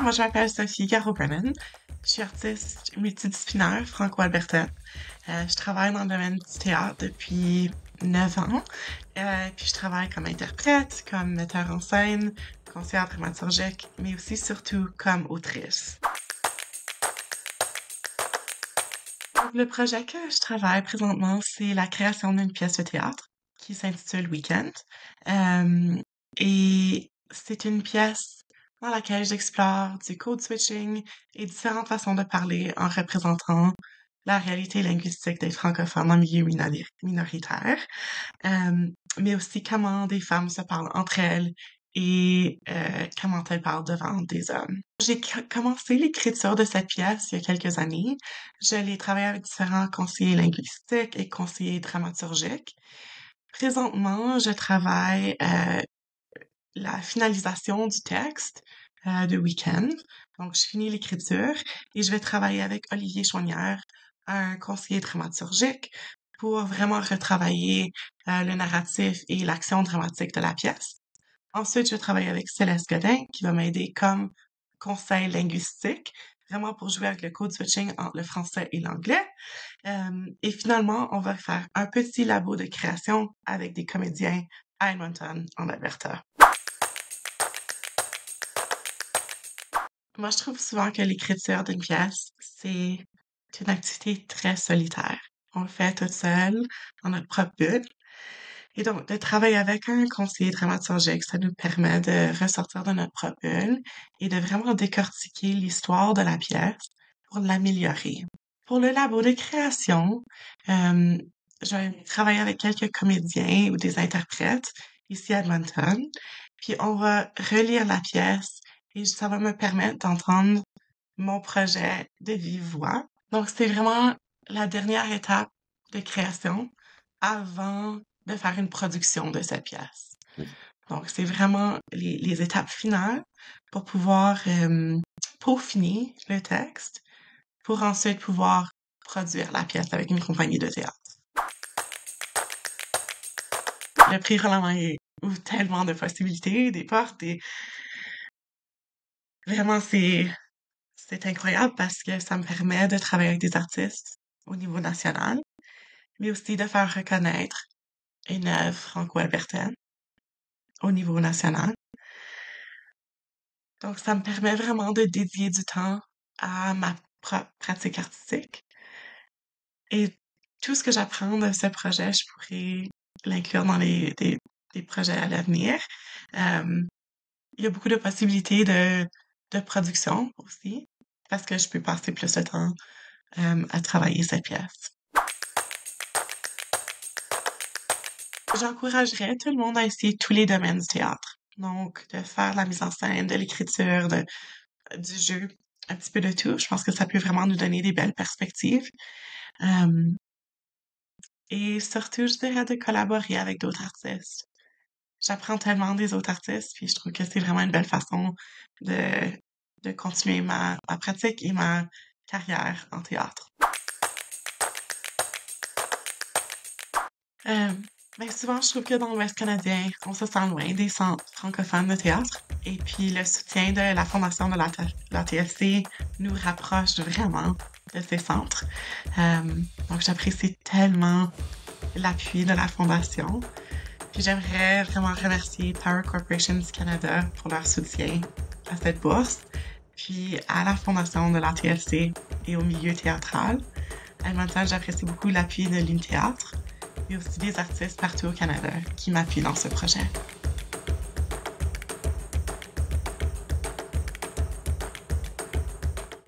moi je m'appelle Sophie Garreau-Brennan. Je suis artiste multidisciplinaire franco-albertaine. Je travaille dans le domaine du théâtre depuis 9 ans. Puis je travaille comme interprète, comme metteur en scène, conseillère dramaturgique, mais aussi surtout comme autrice. Donc, le projet que je travaille présentement, c'est la création d'une pièce de théâtre qui s'intitule Weekend. Et c'est une pièce dans laquelle j'explore du code switching et différentes façons de parler en représentant la réalité linguistique des francophones en milieu minoritaire, mais aussi comment des femmes se parlent entre elles et comment elles parlent devant des hommes. J'ai commencé l'écriture de cette pièce il y a quelques années. Je l'ai travaillée avec différents conseillers linguistiques et conseillers dramaturgiques. Présentement, je travaille la finalisation du texte de Weekend. Donc, je finis l'écriture et je vais travailler avec Olivier Chouanière, un conseiller dramaturgique, pour vraiment retravailler le narratif et l'action dramatique de la pièce. Ensuite, je vais travailler avec Céleste Godin, qui va m'aider comme conseil linguistique, vraiment pour jouer avec le code switching entre le français et l'anglais. Et finalement, on va faire un petit labo de création avec des comédiens à Edmonton, en Alberta. Moi, je trouve souvent que l'écriture d'une pièce, c'est une activité très solitaire. On le fait toute seule, dans notre propre bulle. Et donc, de travailler avec un conseiller dramaturgique, ça nous permet de ressortir de notre propre bulle et de vraiment décortiquer l'histoire de la pièce pour l'améliorer. Pour le labo de création, je vais travailler avec quelques comédiens ou des interprètes ici à Edmonton, puis on va relire la pièce et ça va me permettre d'entendre mon projet de vive voix. Donc, c'est vraiment la dernière étape de création avant de faire une production de cette pièce. Donc, c'est vraiment les étapes finales pour pouvoir peaufiner le texte pour ensuite pouvoir produire la pièce avec une compagnie de théâtre. Le prix Roland ouvre tellement de possibilités, des portes, et vraiment, c'est incroyable parce que ça me permet de travailler avec des artistes au niveau national, mais aussi de faire reconnaître une œuvre franco-albertaine au niveau national. Donc, ça me permet vraiment de dédier du temps à ma pratique artistique. Et tout ce que j'apprends de ce projet, je pourrais l'inclure dans des projets à l'avenir. Il y a beaucoup de possibilités de production aussi, parce que je peux passer plus de temps à travailler cette pièce. J'encouragerais tout le monde à essayer tous les domaines du théâtre. Donc, de faire la mise en scène, de l'écriture, du jeu, un petit peu de tout. Je pense que ça peut vraiment nous donner des belles perspectives. Et surtout, je dirais de collaborer avec d'autres artistes. J'apprends tellement des autres artistes, puis je trouve que c'est vraiment une belle façon de continuer ma pratique et ma carrière en théâtre. Ben souvent, je trouve que dans l'Ouest canadien, on se sent loin des centres francophones de théâtre. Et puis, le soutien de la Fondation de la TLC nous rapproche vraiment de ces centres. Donc, j'apprécie tellement l'appui de la Fondation. Puis, j'aimerais vraiment remercier Power Corporations Canada pour leur soutien à cette bourse. Puis, à la Fondation de la TLC et au milieu théâtral. À Edmonton, j'apprécie beaucoup l'appui de l'UniThéâtre, mais aussi des artistes partout au Canada qui m'appuient dans ce projet.